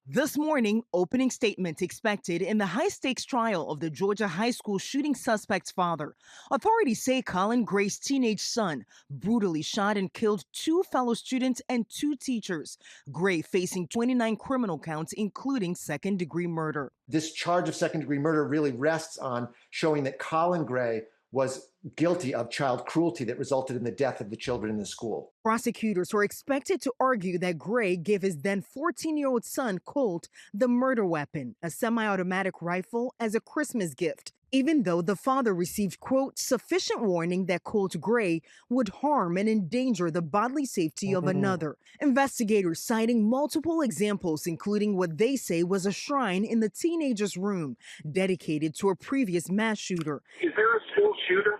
This morning, opening statement expected in the high stakes trial of the Georgia high school shooting suspect's father. Authorities say Colin Gray's teenage son brutally shot and killed two fellow students and two teachers. Gray facing 29 criminal counts, including second-degree murder. This charge of second-degree murder really rests on showing that Colin Gray was guilty of child cruelty that resulted in the death of the children in the school. Prosecutors are expected to argue that Gray gave his then 14-year-old son, Colt, the murder weapon, a semi automatic rifle, as a Christmas gift, even though the father received, quote, sufficient warning that Colt Gray would harm and endanger the bodily safety of another. Investigators citing multiple examples, including what they say was a shrine in the teenager's room dedicated to a previous mass shooter. Is there a school shooter?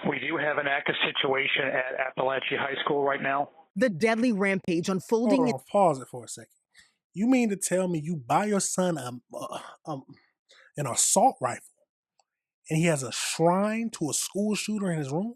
We do have an active situation at Appalachia High School right now. The deadly rampage unfolding. Hold on, pause it for a second. You mean to tell me you buy your son an assault rifle and he has a shrine to a school shooter in his room?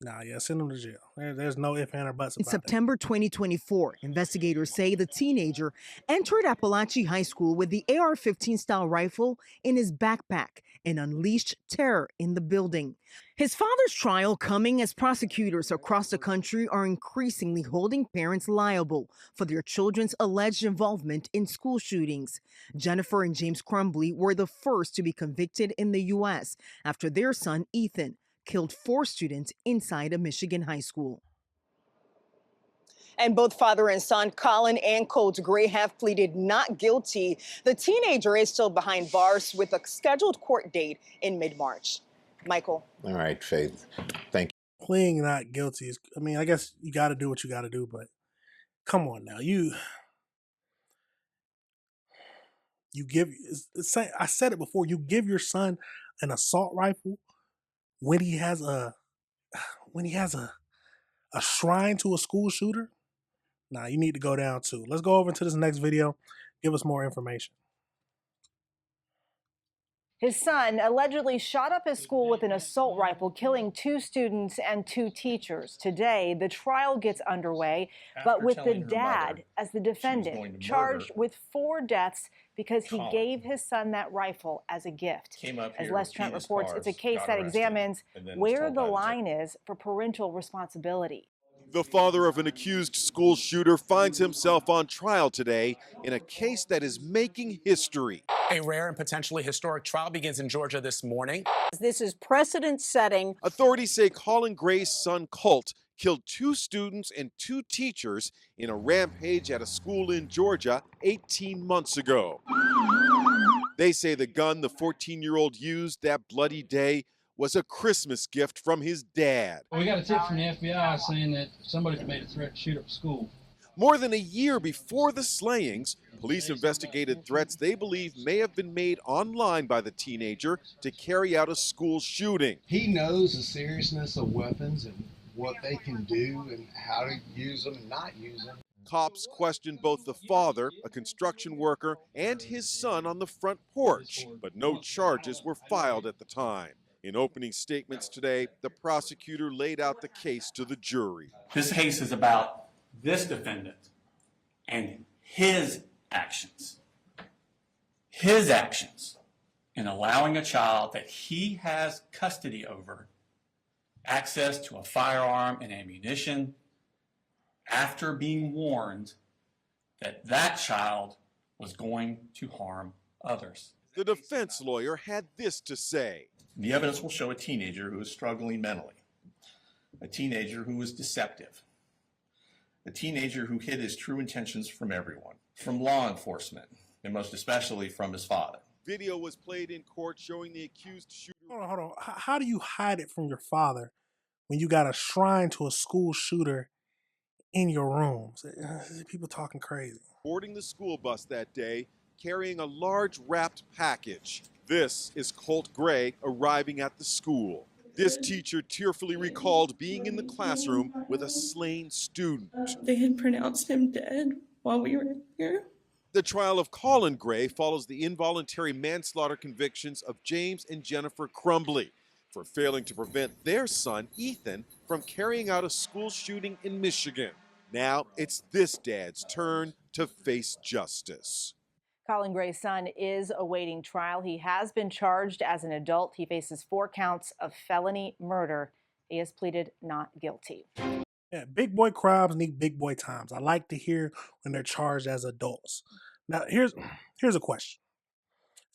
Nah, yeah, send him to jail. There's no ifs, ands, or buts about In September 2024, investigators say the teenager entered Appalachia High School with the AR-15 style rifle in his backpack and unleashed terror in the building. His father's trial coming as prosecutors across the country are increasingly holding parents liable for their children's alleged involvement in school shootings. Jennifer and James Crumbly were the first to be convicted in the U.S. after their son, Ethan, killed 4 students inside a Michigan high school. And both father and son, Colin and Colt Gray, have pleaded not guilty. The teenager is still behind bars with a scheduled court date in mid-March. Michael. All right, Faith. Thank you. Pleading not guilty is, I mean, I guess you got to do what you got to do, but come on now. You give, I said it before, you give your son an assault rifle when he has a shrine to a school shooter. Nah, you need to go down too. Let's go over to this next video. Give us more information. His son allegedly shot up his school with an assault rifle, killing 2 students and 2 teachers. Today, the trial gets underway, but with the dad as the defendant, charged with 4 deaths because he gave his son that rifle as a gift. As Les Trent reports, it's a case that examines where the line is for parental responsibility. The father of an accused school shooter finds himself on trial today in a case that is making history. A rare and potentially historic trial begins in Georgia this morning. This is precedent-setting. Authorities say Colin Gray's son, Colt, killed 2 students and 2 teachers in a rampage at a school in Georgia 18 months ago. They say the gun the 14-year-old used that bloody day was a Christmas gift from his dad. We got a tip from the FBI saying that somebody made a threat to shoot up school. More than a year before the slayings, police investigated threats they believe may have been made online by the teenager to carry out a school shooting. He knows the seriousness of weapons and what they can do and how to use them and not use them. Cops questioned both the father, a construction worker, and his son on the front porch, but no charges were filed at the time. In opening statements today, the prosecutor laid out the case to the jury. This case is about this defendant and his actions. His actions in allowing a child that he has custody over access to a firearm and ammunition after being warned that that child was going to harm others. The defense lawyer had this to say. The evidence will show a teenager who is struggling mentally, a teenager who is deceptive, a teenager who hid his true intentions from everyone, from law enforcement, and most especially from his father. Video was played in court showing the accused shooter. Hold on. How do you hide it from your father when you got a shrine to a school shooter in your rooms? People talking crazy. Boarding the school bus that day, carrying a large wrapped package. This is Colt Gray arriving at the school. This teacher tearfully recalled being in the classroom with a slain student. They had pronounced him dead while we were here. The trial of Colin Gray follows the involuntary manslaughter convictions of James and Jennifer Crumbly for failing to prevent their son, Ethan, from carrying out a school shooting in Michigan. Now it's this dad's turn to face justice. Colin Gray's son is awaiting trial. He has been charged as an adult. He faces 4 counts of felony murder. He has pleaded not guilty. Yeah, big boy crimes need big boy times. I like to hear when they're charged as adults. Now, here's a question.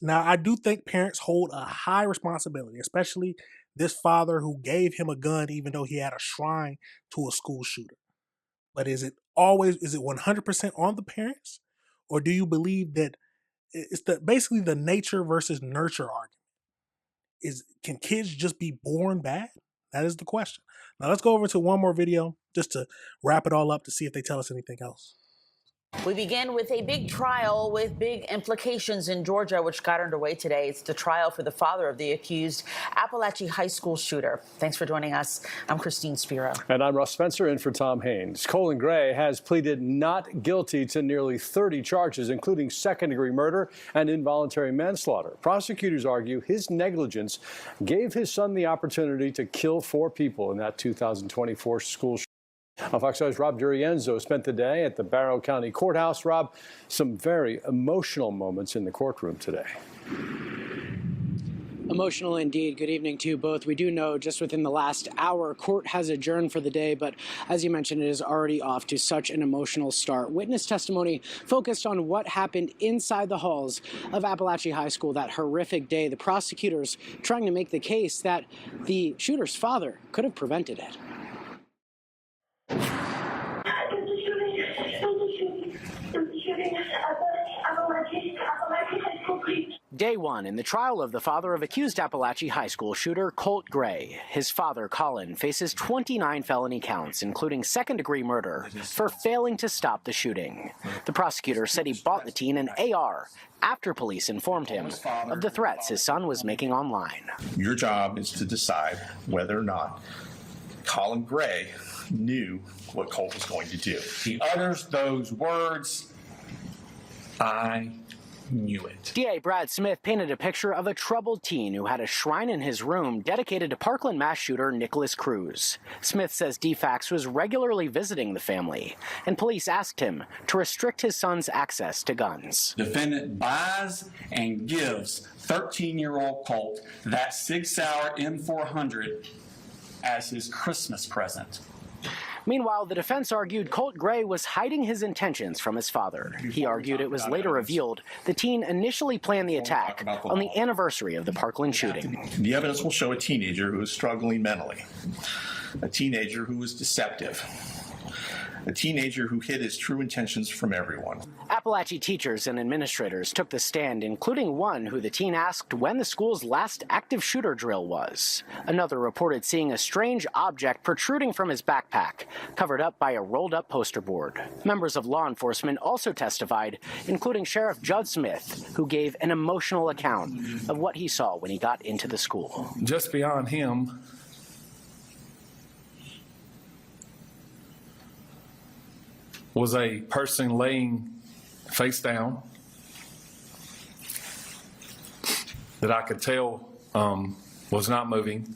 Now, I do think parents hold a high responsibility, especially this father who gave him a gun even though he had a shrine to a school shooter. But is it 100% on the parents? Or do you believe that it's basically the nature versus nurture argument? Can kids just be born bad? That is the question. Now let's go over to one more video just to wrap it all up to see if they tell us anything else. We begin with a big trial with big implications in Georgia, which got underway today. It's the trial for the father of the accused Appalachia High School shooter. Thanks for joining us. I'm Christine Spiro. And I'm Ross Spencer in for Tom Haynes. Colin Gray has pleaded not guilty to nearly 30 charges, including second-degree murder and involuntary manslaughter. Prosecutors argue his negligence gave his son the opportunity to kill 4 people in that 2024 school shooting. Fox 5's Rob Durienzo spent the day at the Barrow County Courthouse. Rob, some very emotional moments in the courtroom today. Emotional indeed. Good evening to you both. We do know just within the last hour, court has adjourned for the day, but as you mentioned, it is already off to such an emotional start. Witness testimony focused on what happened inside the halls of Appalachia High School that horrific day. The prosecutors trying to make the case that the shooter's father could have prevented it. Day 1 in the trial of the father of accused Appalachia High School shooter Colt Gray. His father, Colin, faces 29 felony counts, including second-degree murder, for failing to stop the shooting. The prosecutor said he bought the teen an AR after police informed him of the threats his son was making online. Your job is to decide whether or not Colin Gray knew what Colt was going to do. He utters those words, I knew it. DA Brad Smith painted a picture of a troubled teen who had a shrine in his room dedicated to Parkland mass shooter Nicholas Cruz. Smith says DFACS was regularly visiting the family, and police asked him to restrict his son's access to guns. Defendant buys and gives 13-year-old Colt that Sig Sauer M400 as his Christmas present. Meanwhile, the defense argued Colt Gray was hiding his intentions from his father. He argued it was later revealed the teen initially planned the attack on the anniversary of the Parkland shooting. The evidence will show a teenager who is struggling mentally, a teenager who was deceptive, a teenager who hid his true intentions from everyone. Appalachia teachers and administrators took the stand, including one who the teen asked when the school's last active shooter drill was. Another reported seeing a strange object protruding from his backpack, covered up by a rolled-up poster board. Members of law enforcement also testified, including Sheriff Judd Smith, who gave an emotional account of what he saw when he got into the school. Just beyond him was a person laying face down that I could tell was not moving.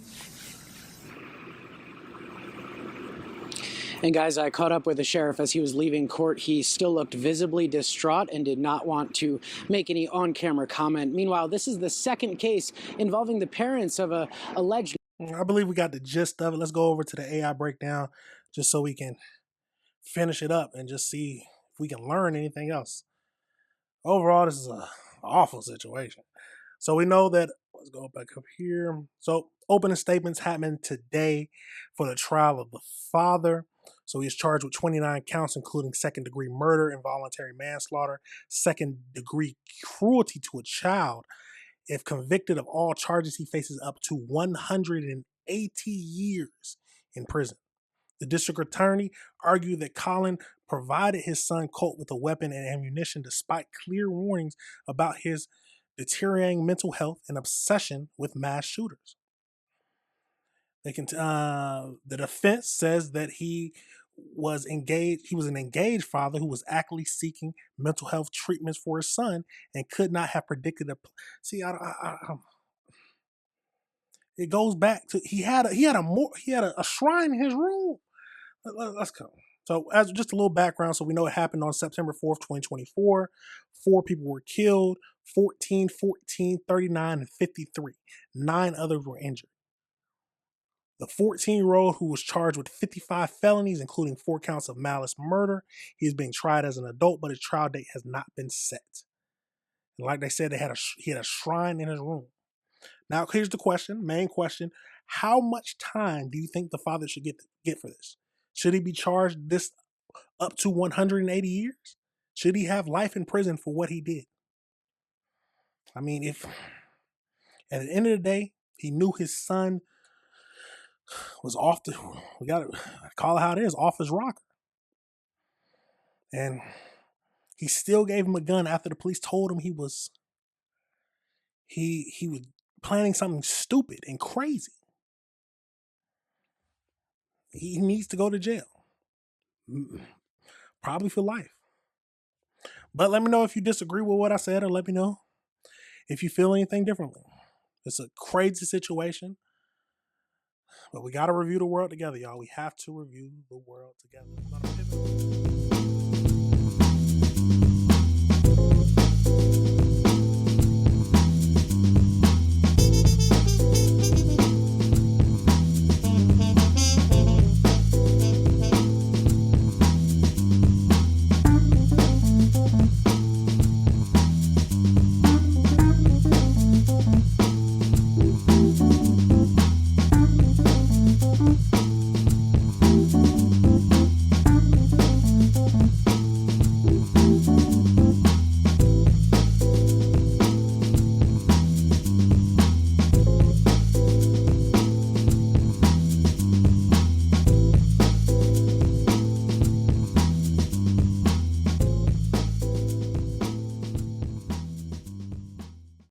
And guys, I caught up with the sheriff as he was leaving court. He still looked visibly distraught and did not want to make any on-camera comment. Meanwhile, this is the second case involving the parents of a alleged... I believe we got the gist of it. Let's go over to the AI breakdown just so we can finish it up and just see if we can learn anything else. Overall, this is an awful situation. So we know that, let's go back up here. So opening statements happened today for the trial of the father. So he's charged with 29 counts, including second-degree murder, involuntary manslaughter, second-degree cruelty to a child. If convicted of all charges, he faces up to 180 years in prison. The district attorney argued that Colin provided his son Colt with a weapon and ammunition despite clear warnings about his deteriorating mental health and obsession with mass shooters. The defense says that he was engaged. He was an engaged father who was actively seeking mental health treatments for his son and could not have predicted a. See, it goes back to he had a shrine in his room. Let's go. So as just a little background, so we know it happened on September 4th, 2024. 4 people were killed, 14, 39, and 53. 9 others were injured. The 14-year-old, who was charged with 55 felonies, including 4 counts of malice murder, he is being tried as an adult, but his trial date has not been set. And like they said, he had a shrine in his room. Now, here's the question, main question. How much time do you think the father should get for this? Should he be charged this up to 180 years? Should he have life in prison for what he did? I mean, if at the end of the day, he knew his son was we got to call it how it is, off his rocker. And he still gave him a gun after the police told him he was planning something stupid and crazy. He needs to go to jail. Probably for life. But let me know if you disagree with what I said, or let me know if you feel anything differently. It's a crazy situation. But we got to review the world together, y'all. We have to review the world together.